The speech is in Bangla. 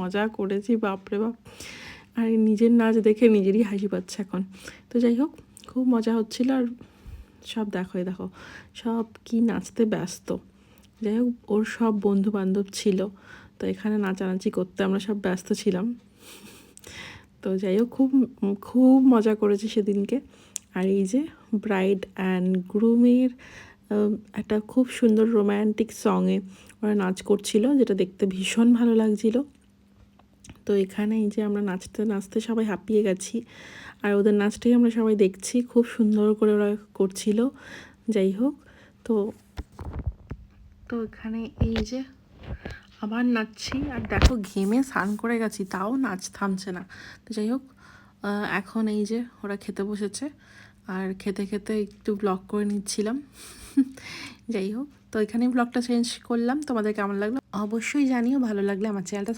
মজা করেছি বাপরে বাপ। আর নিজের নাচ দেখে নিজেরই হাসি পাচ্ছে এখন। তো যাই হোক, খুব মজা হচ্ছিলো। আর সব দেখো দেখো সব কি নাচতে ব্যস্ত। যাই হোক, ওর সব বন্ধু বান্ধব ছিল, তো এখানে নাচানাচি করতে আমরা সব ব্যস্ত ছিলাম। তো যাই হোক, খুব খুব মজা করেছি সেদিনকে। আর এই যে ব্রাইড অ্যান্ড গ্রুমের একটা খুব সুন্দর রোম্যান্টিক সঙে ওরা নাচ করছিল, যেটা দেখতে ভীষণ ভালো লাগছিল। তো এখানে এই যে আমরা নাচতে নাচতে সবাই হাঁপিয়ে গেছি, আর ওদের নাচটাই আমরা সবাই দেখছি, খুব সুন্দর করে ওরা করছিল। যাই হোক, তো তো এখানে এই যে আবার নাচছি, আর দেখো ঘেমে স্নান করে গেছি, তাও নাচ থামছে না। তো যাই হোক, এখন এই যে ওরা খেতে বসেছে, আর খেতে খেতে একটু ব্লগ করে নিচ্ছিলাম। যাই হোক, তো এখানেই ব্লগটা চেঞ্জ করলাম। তোমাদের কেমন লাগলো অবশ্যই জানিও, ভালো লাগলে আমার চ্যানেলটা